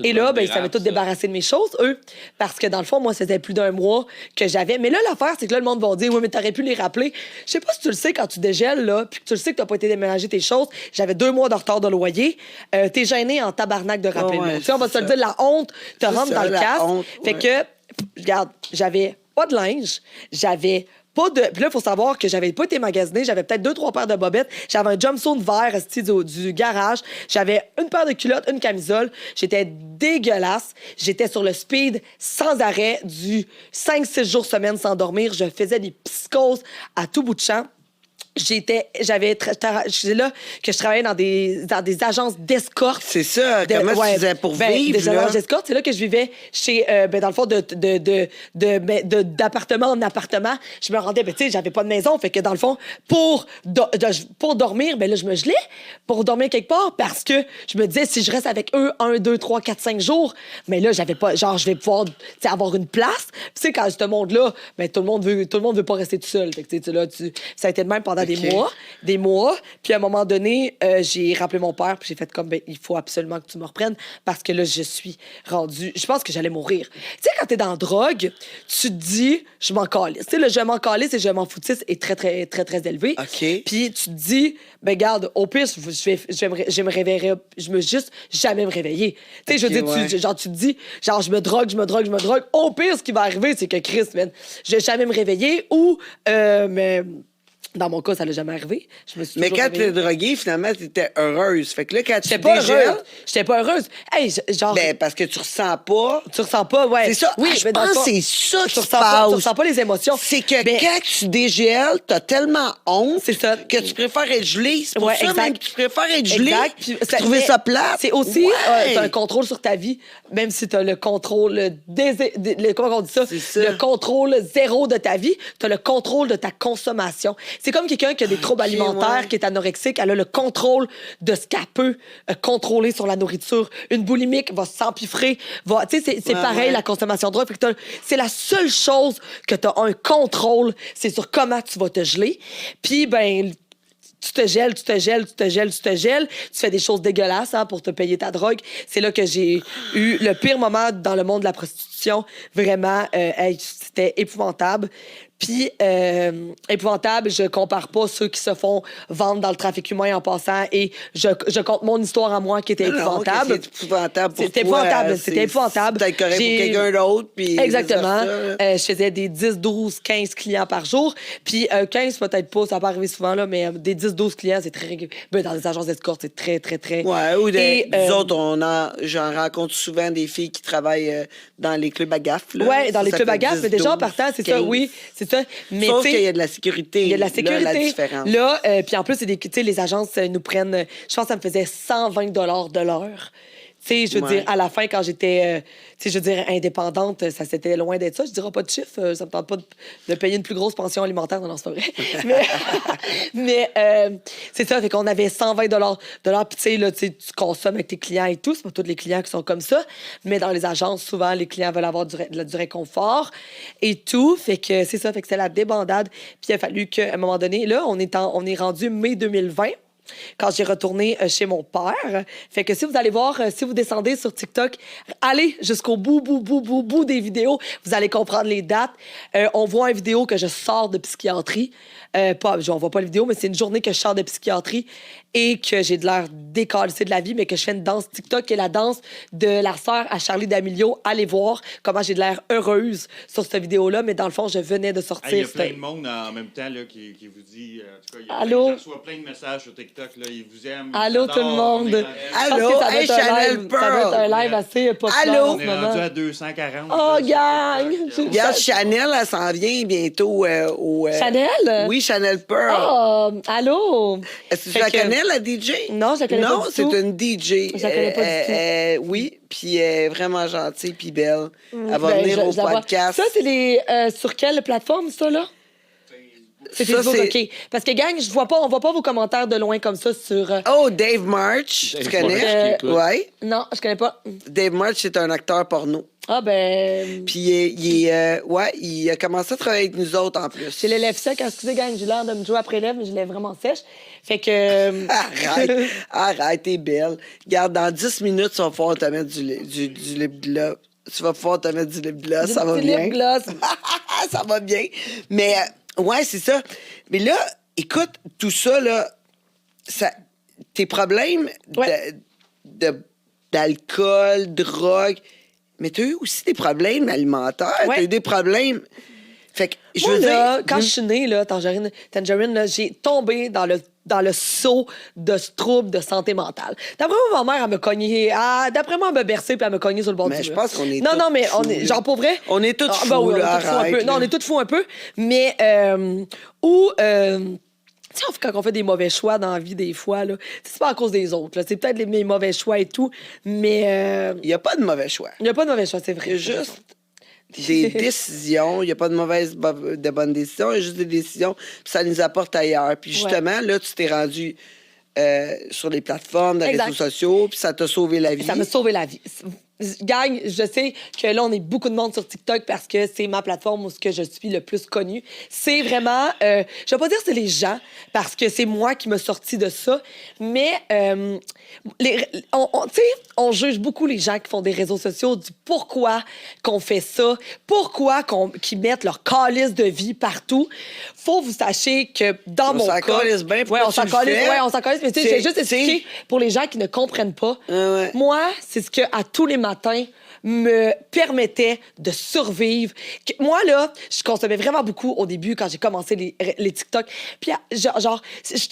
Et là, ben, ça m'est tout débarrassé de mes choses, eux. Parce que dans le fond, moi, c'était plus d'un mois que j'avais. Mais là, l'affaire, c'est que là, le monde va dire, oui, mais t'aurais pu les rappeler. Je sais pas si tu le sais quand tu dégèles, là, puis que tu le sais que t'as pas été déménager tes choses. J'avais 2 mois de retard de loyer. T'es gêné en tabarnak de rappeler Ouais, le monde. Tu sais, on va se c'est le ça. dire, la honte te C'est rentre ça, dans le la casque. honte, Fait ouais. que, regarde, j'avais pas de linge, j'avais pas de. Puis là, il faut savoir que j'avais pas été magasiner, j'avais peut-être 2-3 paires de bobettes, j'avais un jumpsuit vert esti, du garage, j'avais une paire de culottes, une camisole, j'étais dégueulasse, j'étais sur le speed sans arrêt du 5-6 jours semaine sans dormir, je faisais des psychoses à tout bout de champ. C'est là que je travaillais dans des agences d'escorte. C'est ça. Comment tu faisais pour vivre, des là? agences d'escorte, c'est là que je vivais chez, dans le fond, d'appartement en appartement. Je me rendais, tu sais, j'avais pas de maison, fait que dans le fond, pour dormir, ben là, je me gelais pour dormir quelque part parce que je me disais, si je reste avec eux 1, 2, 3, 4, 5 jours, mais là, j'avais pas, genre, je vais pouvoir, tu sais, avoir une place. Puis, tu sais, quand ce monde-là, ben, tout le monde veut pas rester tout seul. Fait que, tu sais, là, ça a été de même pendant des mois. Puis à un moment donné, j'ai rappelé mon père, puis j'ai fait comme, ben, il faut absolument que tu me reprennes parce que là, je suis rendue. Je pense que j'allais mourir. Tu sais, quand t'es dans la drogue, tu te dis, je m'en calisse. Tu sais, le je m'en calisse et je m'en foutisse est très, très, très, très élevé. OK. Puis tu te dis, ben, garde, au pire, je me réveillerai, je me juste jamais me réveiller. Tu sais, je veux OK, dire, ouais. tu te dis, genre, je me drogue. Au pire, ce qui va arriver, c'est que Chris, man, je vais jamais me réveiller ou, mais. Dans mon cas, ça n'a jamais arrivé. Je me suis Mais toujours quand tu réveillée. es droguée, finalement, tu étais heureuse. Fait que là, quand tu J'étais pas dégèles, heureuse. J'étais pas heureuse. Hey, genre, ben, parce que tu ressens pas. tu ressens pas, ouais. C'est ça. Oui, Ah, je mais dans le pense fond, que c'est ça tu qui se ressens pas, tu passe. ressens pas les émotions. C'est que Mais- quand tu dégèles, t'as tellement honte C'est ça. que tu préfères être gelé. C'est pour Ouais, ça exact. même que tu préfères être gelé. Exact. Puis Tu trouvais mais ça plate. C'est aussi, Ouais. t'as un contrôle sur ta vie, même si t'as le contrôle, comment on dit ça? C'est ça. Le contrôle zéro de ta vie, t'as le contrôle de ta consommation. C'est comme quelqu'un qui a des troubles alimentaires, ouais. qui est anorexique, elle a le contrôle de ce qu'elle peut contrôler sur la nourriture. Une boulimique va s'empiffrer, tu sais, c'est Ouais, pareil, ouais. la consommation de drogue. Fait que c'est la seule chose que t'as un contrôle, c'est sur comment tu vas te geler. Puis, ben, tu te gèles, tu fais des choses dégueulasses pour te payer ta drogue. C'est là que j'ai eu le pire moment dans le monde de la prostitution. discussions. Vraiment, c'était épouvantable. Puis, épouvantable, je compare pas ceux qui se font vendre dans le trafic humain en passant et je compte mon histoire à moi qui était épouvantable. C'est épouvantable pour C'était toi. épouvantable, c'était épouvantable. C'est peut-être correct pour J'ai- quelqu'un d'autre. Puis Exactement. vice-versa, Je faisais des 10, 12, 15 clients par jour. Puis 15, peut-être pas, ça peut arriver souvent, là, mais des 10, 12 clients, c'est très régulier. Ben, dans les agences d'escorte, c'est très, très, très... Ouais, ou Et, nous autres, j'en rencontre souvent des filles qui travaillent dans les clubs à gaffe. Là. Ouais, dans les Ça clubs à fait gaffe, 10, mais déjà en 12, partant, c'est ça, 15. oui, c'est ça. Mais Sauf tu sais, qu'il y a de la sécurité. il y a de la Là, sécurité. la différence. Là, puis en plus, c'est des, tu sais, les agences nous prennent, je pense que ça me faisait 120 de l'heure. Tu sais, je veux Ouais. dire, à la fin, quand j'étais, tu sais, je veux dire, indépendante, ça c'était loin d'être ça. Je dirais pas de chiffre, ça me tente pas de payer une plus grosse pension alimentaire. Non, c'est pas vrai. mais c'est ça, fait qu'on avait 120 puis tu sais, là, tu consommes avec tes clients et tout. C'est pas tous les clients qui sont comme ça. Mais dans les agences, souvent, les clients veulent avoir du réconfort et tout. Fait que c'est ça, fait que c'est la débandade. Puis il a fallu qu'à un moment donné, là, on est rendu mai 2020. Quand j'ai retourné chez mon père. Fait que si vous allez voir, si vous descendez sur TikTok, allez jusqu'au bout des vidéos. Vous allez comprendre les dates. On voit une vidéo que je sors de psychiatrie. On voit pas la vidéo, mais c'est une journée que je sors de psychiatrie et que j'ai de l'air décalissée de la vie, mais que je fais une danse TikTok qui est la danse de la sœur à Charlie D'Amelio. Allez voir comment j'ai de l'air heureuse sur cette vidéo-là, mais dans le fond, je venais de sortir. Il y a plein de monde en même temps là, qui vous dit... En tout cas, il y a Allô? je reçois plein de messages sur TikTok. Là, ils vous aiment. ils Allô, vous tout le adorent, monde. on est- Allô? Je pense que ça doit Hey, être un Chanel live. Ça doit être un live assez populaire Allô? en On ce est rendu moment. à 240. Oh, là, sur gang! TikTok, là. Regarde, Chanel, elle s'en vient bientôt au... Chanel? Oui, Chanel Pearl. Oh, allô? Est-ce que tu Fait la que- connais, la DJ? Non, je la connais Non, pas du c'est tout. une DJ. Je la connais pas du tout. Oui, puis elle est vraiment gentille puis belle. Elle va Ben, venir au je la vois. podcast. Ça, c'est les... sur quelle plateforme, ça, là? C'est Ça, Facebook, c'est- OK. Parce que, gang, on voit pas vos commentaires de loin comme ça sur... Oh, Dave March, Dave tu connais? March qui écoute. Oui. Non, je connais pas. Dave March, c'est un acteur porno. Ah, ben... Puis il a commencé à travailler avec nous autres en plus. J'ai les lèvres secs. Excusez, gang, j'ai l'air de me jouer après lèvres, mais j'ai les lèvres vraiment sèches. Fait que... Arrête, t'es belle. Regarde, dans 10 minutes, tu vas pouvoir te mettre du lip gloss. Tu vas pouvoir te mettre du lip gloss, ça va Du bien. lip gloss. Ça va bien. Mais, ouais, c'est ça. Mais là, écoute, tout ça, là, tes problèmes Ouais. d'alcool, drogue, mais tu as eu aussi des problèmes alimentaires. Ouais. Tu as eu des problèmes. Fait que, je Moi, veux là, dire. quand je suis née, là, Tangerine, là, j'ai tombé dans le seau de ce trouble de santé mentale. D'après moi, ma mère, elle me cognait. D'après moi, elle me berçait puis elle me cognait sur le bord Mais du je mur. pense qu'on est Non, tous non, mais fous, on est. là. Genre, pour vrai? On est tous ben fous, oui, là, on est tous fous un arrête, peu. là. Non, on est tous fous un peu. Mais, tu sais, quand on fait des mauvais choix dans la vie, des fois, là, c'est pas à cause des autres. là. C'est peut-être mes mauvais choix et tout, mais Il n'y a pas de mauvais choix. il n'y a pas de mauvais choix, c'est vrai. Il y a juste des décisions. Il n'y a pas de bonnes décisions. Il y a juste des décisions. Puis ça nous apporte ailleurs. Puis justement, là, tu t'es rendu sur les plateformes, les Exact. réseaux sociaux. Puis ça t'a sauvé la vie. Ça m'a sauvé la vie. Gang, je sais que là, on est beaucoup de monde sur TikTok parce que c'est ma plateforme où ce que je suis le plus connue. C'est vraiment... je vais pas dire c'est les gens, parce que c'est moi qui me sorti de ça, mais tu sais, on juge beaucoup les gens qui font des réseaux sociaux du pourquoi qu'on fait ça, pourquoi qu'ils mettent leur calice de vie partout. Faut vous sachiez que dans On mon s'en cas... calisse bien, pourquoi Ouais, on tu s'en le calisse, fais? ouais, on s'en calisse, mais tu sais, je vais juste expliquer pour les gens qui ne comprennent pas. Ouais. Moi, c'est ce que à tous les matins me permettait de survivre. Moi, là, je consommais vraiment beaucoup au début quand j'ai commencé les TikTok. Puis, genre,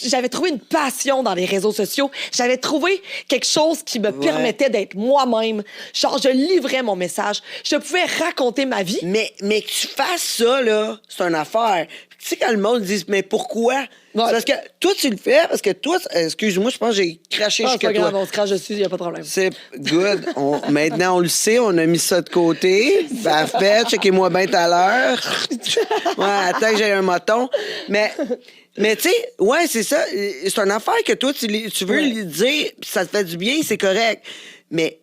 j'avais trouvé une passion dans les réseaux sociaux. J'avais trouvé quelque chose qui me permettait d'être moi-même. Genre, je livrais mon message. Je pouvais raconter ma vie. Mais que tu fasses ça, là, c'est une affaire. Tu sais, quand le monde dit, mais pourquoi? Ouais. C'est parce que toi, tu le fais, parce que toi, excuse-moi, je pense que j'ai craché Ah, c'est jusqu'à pas toi. grave, on se crache dessus, il n'y a pas de problème. C'est good. Maintenant, on le sait, on a mis ça de côté. Parfait, checkez-moi bien tout à l'heure. Ouais, attends que j'ai un moton. Mais tu sais, ouais, c'est ça. C'est une affaire que toi, tu veux lui dire, puis ça te fait du bien, c'est correct. Mais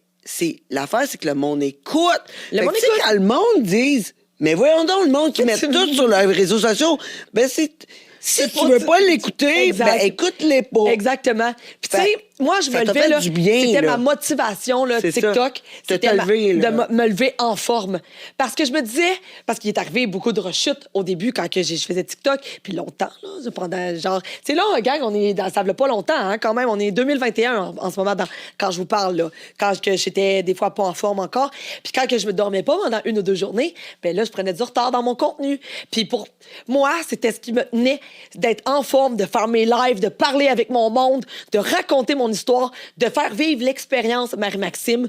l'affaire, c'est que le monde écoute. Le monde tu sais, écoute. quand le monde dise, mais voyons donc, le monde qui met tout sur leurs réseaux sociaux, ben si tu veux pas l'écouter, Exact. ben écoute-les pas. Exactement. Puis tu sais, moi, je Ça me t'a levais, fait là, du bien, c'était là. ma motivation, là, C'est ça. TikTok. De C'était te lever, là. de me lever en forme. Parce que je me disais, parce qu'il est arrivé beaucoup de rechutes au début quand que je faisais TikTok, puis longtemps, là, pendant genre... Tu sais, là, gang, on est dans... Ça ne pas longtemps, hein, quand même. On est 2021 en ce moment, quand je vous parle, là. Quand que j'étais des fois pas en forme encore. Puis quand que je me dormais pas pendant 1 ou 2 journées, ben là, je prenais du retard dans mon contenu. Puis pour moi, c'était ce qui me tenait d'être en forme, de faire mes lives, de parler avec mon monde, de raconter mon histoire, de faire vivre l'expérience Marie-Maxime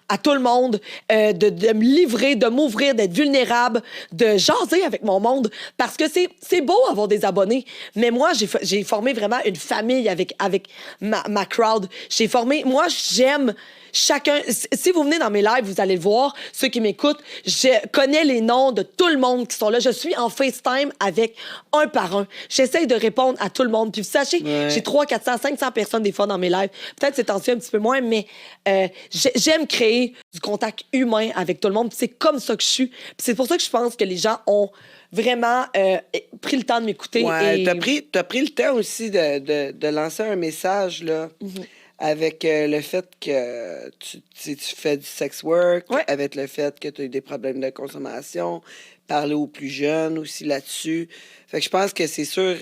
à tout le monde, de me livrer, de m'ouvrir, d'être vulnérable, de jaser avec mon monde. Parce que c'est beau avoir des abonnés, mais moi, j'ai formé vraiment une famille avec ma crowd. Moi, j'aime chacun. Si vous venez dans mes lives, vous allez le voir. Ceux qui m'écoutent, je connais les noms de tout le monde qui sont là. Je suis en FaceTime avec un par un. J'essaye de répondre à tout le monde. Puis vous sachez, j'ai 300, 400, 500 personnes des fois dans mes lives. Peut-être c'est temps-ci un petit peu moins, mais j'aime créer du contact humain avec tout le monde. Puis c'est comme ça que je suis. Puis c'est pour ça que je pense que les gens ont vraiment pris le temps de m'écouter. Ouais, et... t'as pris le temps aussi de lancer un message, là. Avec le fait que tu fais du sex work, avec le fait que tu as eu des problèmes de consommation, parler aux plus jeunes aussi là-dessus. Fait que je pense que c'est sûr,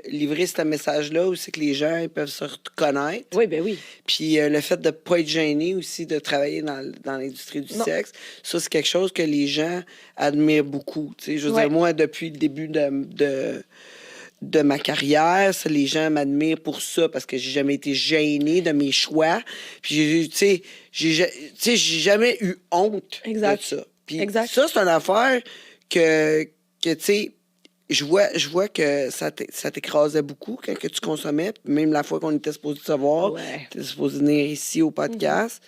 livrer ce message-là aussi que les gens ils peuvent se reconnaître. Oui, ben oui. Puis le fait de ne pas être gêné aussi, de travailler dans l'industrie du sexe, ça, c'est quelque chose que les gens admirent beaucoup. Tu sais, je veux dire, moi, depuis le début de ma carrière, ça, les gens m'admirent pour ça parce que j'ai jamais été gêné de mes choix. Puis, tu sais, j'ai jamais eu honte de ça. Puis ça, c'est une affaire que tu sais, je vois que ça t'écrasait beaucoup quand que tu consommais. Même la fois qu'on était supposé te voir, tu étais supposé venir ici au podcast.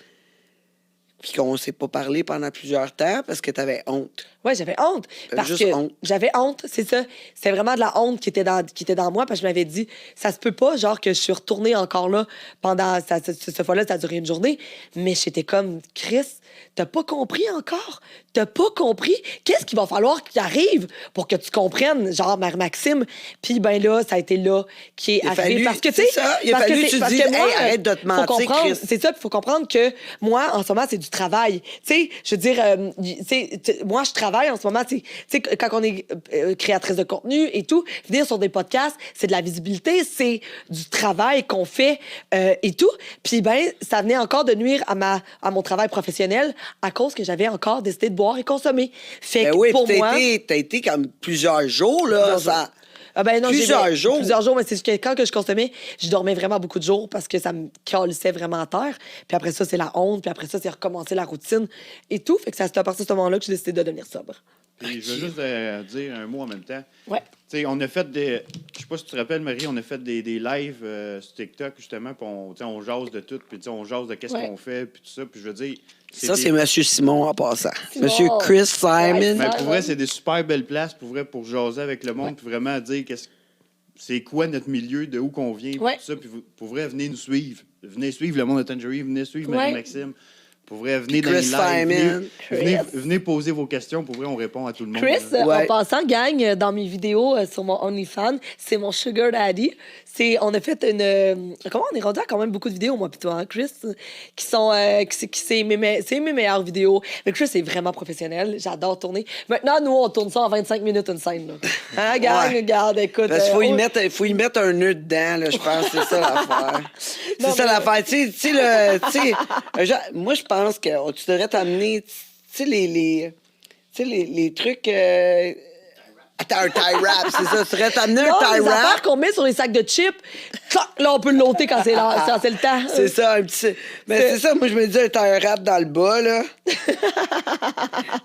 Puis qu'on ne s'est pas parlé pendant plusieurs temps parce que tu avais honte. Oui, j'avais honte. Parce que j'avais honte, c'est ça. C'est vraiment de la honte qui était dans moi parce que je m'avais dit, ça se peut pas, genre, que je suis retournée encore là pendant... Cette fois-là, ça a duré 1 journée. Mais j'étais comme, Chris, t'as pas compris encore? T'as pas compris? Qu'est-ce qu'il va falloir qu'il arrive pour que tu comprennes, genre, Marie-Maxime? Puis, ben là, ça a été là qui est arrivé. Parce que, tu sais... Il a fallu que tu dises, hey, arrête de te mentir, Chris. C'est ça, il faut comprendre que moi, en ce moment, c'est du travail. Tu sais, je veux dire, moi, je travaille en ce moment, tu sais, quand on est créatrice de contenu et tout, venir sur des podcasts, c'est de la visibilité, c'est du travail qu'on fait et tout. Puis, ben, ça venait encore de nuire à mon travail professionnel à cause que j'avais encore décidé de boire et consommer. Fait que pour moi... t'as été comme plusieurs jours, là, ça... Ah ben non, plusieurs jours, mais c'est juste que quand que je consommais, je dormais vraiment beaucoup de jours parce que ça me calissait vraiment à terre. Puis après ça, c'est la honte. Puis après ça, c'est recommencer la routine et tout. Fait que c'est à partir de ce moment-là que j'ai décidé de devenir sobre. Puis je veux juste dire un mot en même temps. Ouais. Tu sais, on a fait des... Je sais pas si tu te rappelles, Marie, on a fait des lives sur TikTok, justement, puis on jase de tout, puis on jase de qu'est-ce qu'on fait, puis tout ça. Puis je veux dire... Ça, c'est M. Simon en passant. M. Chris Simon. Mais pour vrai, c'est des super belles places pour jaser avec le monde, puis vraiment dire c'est quoi notre milieu, de où qu'on vient, puis tout ça. Puis pour vrai, venez nous suivre. Venez suivre le monde de Tangerine, venez suivre Marie-Maxime. Pour vrai, venez dans les lives. Venez poser vos questions. Pour vrai, on répond à tout le monde. Chris, en passant, gang, dans mes vidéos sur mon OnlyFans, c'est mon Sugar Daddy. On a fait une... Comment on est rendu à quand même beaucoup de vidéos, moi pis toi, hein, Chris, qui sont... c'est mes meilleures vidéos. Mais Chris est vraiment professionnel. J'adore tourner. Maintenant, nous, on tourne ça en 25 minutes, une scène. Là. Hein, gang, regarde, écoute... Parce qu'il faut y mettre un nœud dedans, là, je pense. C'est ça l'affaire. C'est ça l'affaire. Tu sais, moi, je pense que tu devrais t'amener, tu sais, les trucs... un tie wrap, c'est ça. Tu devrais t'amener un tie les wrap. affaires qu'on met sur les sacs de chips, là, on peut le loter quand c'est le temps. C'est ça, un petit... Mais c'est ça, moi, je me dis un tie wrap dans le bas, là.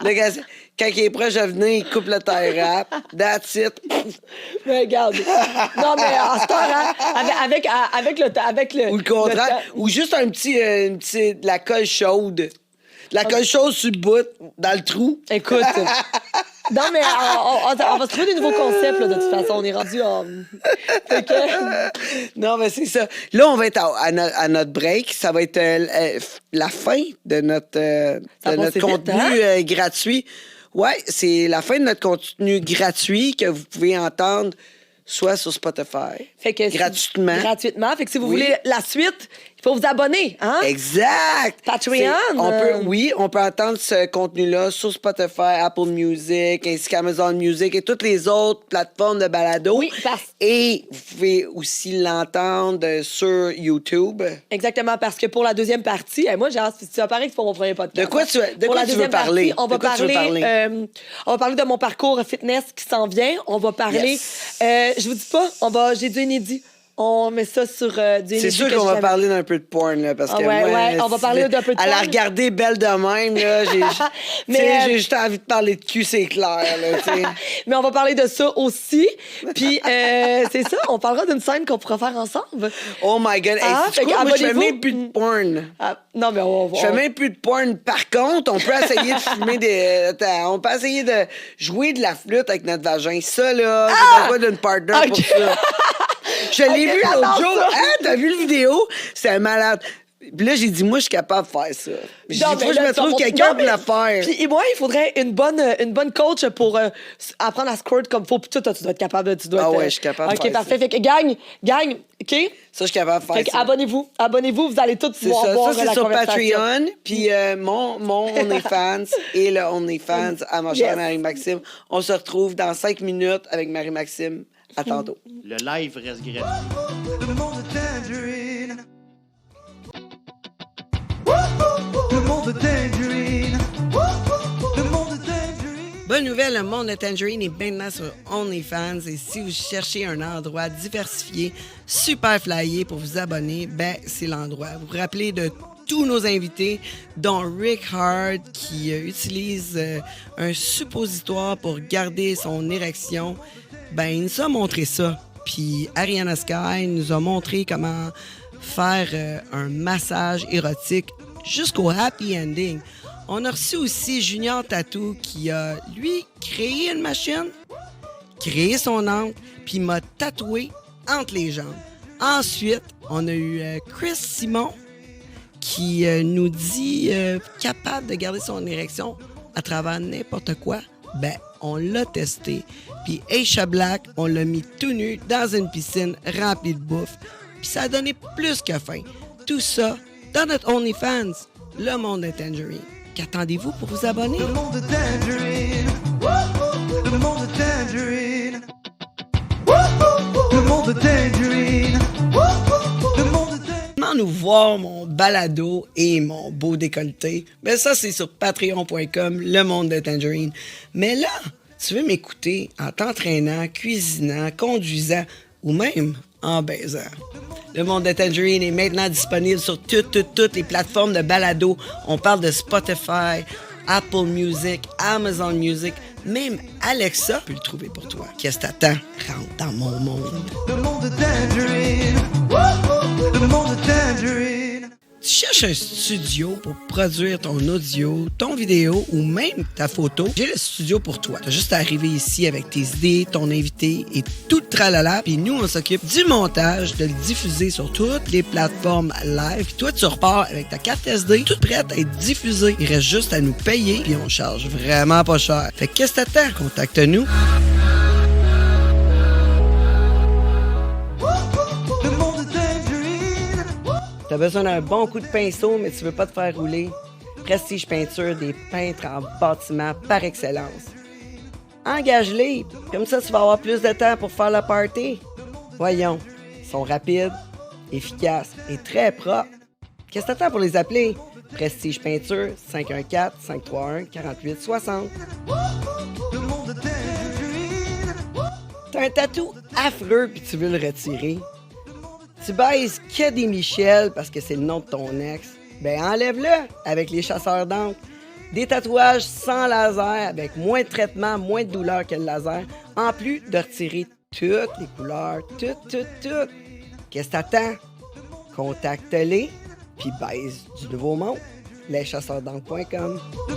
Le gars, quand il est proche de venir, il coupe le tie wrap. That's it. Mais regarde. Non, mais en ce temps, hein, avec le... Ou le contraire. Ou juste un petit... de la colle chaude. De la colle chaude sur le bout, dans le trou. Écoute... Non, mais on va se trouver des nouveaux concepts, là, de toute façon. On est rendu en... Non, mais c'est ça. Là, on va être à notre break. Ça va être la fin de notre contenu gratuit. Ouais, c'est la fin de notre contenu gratuit que vous pouvez entendre soit sur Spotify. Fait que Gratuitement. Gratuitement. Fait que si vous Oui. voulez la suite, il faut vous abonner, hein? Exact! Patreon, On peut entendre ce contenu-là sur Spotify, Apple Music, ainsi qu'Amazon Music et toutes les autres plateformes de balado. Oui, Et vous pouvez aussi l'entendre sur YouTube. Exactement, parce que pour la deuxième partie, moi, j'ai hâte, tu vas parler que c'est pour mon premier podcast. De quoi tu veux Pour la parler? deuxième partie, on va De quoi tu veux parler, on va parler de mon parcours fitness qui s'en vient. On va parler, Yes. je vous dis pas, j'ai du inédit. On met ça sur du inédit. C'est sûr que qu'on va j'avais. parler d'un peu de porn, là, parce que ouais, moi, ouais, on va parler d'un peu de À la porn. regarder belle de même, là, Mais, j'ai juste envie de parler de cul, c'est clair, là, tu sais. Mais on va parler de ça aussi. Puis, c'est ça, on parlera d'une scène qu'on pourra faire ensemble. Oh my God. Hey, Fait sais-tu quoi? Moi, je fais abonnez-vous. même plus de porn. Ah, non, mais on va. Je fais même plus de porn. Par contre, on peut essayer de filmer des... Attends, on peut essayer de jouer de la flûte avec notre vagin. Ça, là, j'ai besoin d'une partner pour Ok. ça. Je l'ai Ok, vu j'adore l'autre jour. ça. Hein, t'as vu la vidéo? C'est un malade. Puis là, j'ai dit, moi, je suis capable de faire ça. J'ai dit, Non, faut mais que je là, me trouve tu vas- quelqu'un non, pour mais- la faire. Puis et moi, il faudrait une bonne coach pour apprendre à squirt comme faut. Puis toi, tu dois être capable. Tu dois Ah être, ouais, je suis capable de OK, faire parfait. ça. Fait que gang, OK? Ça, je suis capable de Fait faire que ça. abonnez-vous, vous allez tous C'est pouvoir ça. voir Ça, c'est la sur conversation. Patreon. Puis mon OnlyFans et le OnlyFans à ma chère Yes. Marie-Maxime. On se retrouve dans 5 minutes avec Marie-Maxime. À tantôt. Le live reste gratuit. Le monde Tangerine. Le monde Tangerine. Le monde Tangerine. Bonne nouvelle, le monde de Tangerine est maintenant sur OnlyFans. Et si vous cherchez un endroit diversifié, super flyé pour vous abonner, ben c'est l'endroit. Vous vous rappelez de tous nos invités, dont Rick Hard, qui utilise un suppositoire pour garder son érection. Ben, il nous a montré ça. Puis Ariana Sky nous a montré comment faire un massage érotique jusqu'au happy ending. On a reçu aussi Junior Tattoo qui a, lui, créé une machine, créé son angle, puis m'a tatoué entre les jambes. Ensuite, on a eu Chris Simon qui nous dit capable de garder son érection à travers n'importe quoi. Ben, on l'a testé. Puis Aisha Black, on l'a mis tout nu dans une piscine remplie de bouffe. Puis ça a donné plus que faim. Tout ça dans notre OnlyFans, le monde de Tangerine. Qu'attendez-vous pour vous abonner? Le monde Tangerine. Le monde Tangerine. Le monde Tangerine. Le monde Tangerine. Comment nous voir mon balado et mon beau décolleté? Ben ça, c'est sur patreon.com, le monde de Tangerine. Mais là, tu veux m'écouter en t'entraînant, cuisinant, conduisant ou même en baisant. Le monde de Tangerine est maintenant disponible sur toutes les plateformes de balado. On parle de Spotify, Apple Music, Amazon Music, même Alexa peut le trouver pour toi. Qu'est-ce que t'attends? Rentre dans mon monde. Le monde Tangerine. Le monde Tangerine. Tu cherches un studio pour produire ton audio, ton vidéo ou même ta photo, j'ai le studio pour toi. Tu as juste à arriver ici avec tes idées, ton invité et tout le tralala. Puis nous, on s'occupe du montage, de le diffuser sur toutes les plateformes live. Puis toi, tu repars avec ta carte SD, toute prête à être diffusée. Il reste juste à nous payer, puis on charge vraiment pas cher. Fait que qu'est-ce que t'attends? Contacte-nous. Le monde Tangerine. T'as besoin d'un bon coup de pinceau, mais tu veux pas te faire rouler. Prestige Peinture, des peintres en bâtiment par excellence. Engage-les, comme ça tu vas avoir plus de temps pour faire la party. Voyons, ils sont rapides, efficaces et très propres. Qu'est-ce que t'attends pour les appeler? Prestige Peinture, 514-531-4860. Le monde Tangerine. T'as un tatou affreux puis tu veux le retirer. Tu baises que des Michel parce que c'est le nom de ton ex. Ben enlève-le avec les chasseurs d'encre. Des tatouages sans laser avec moins de traitement, moins de douleur que le laser. En plus de retirer toutes les couleurs, toutes. Qu'est-ce que t'attends? Contacte-les puis baise du nouveau monde. leschasseursd'encre.com. Le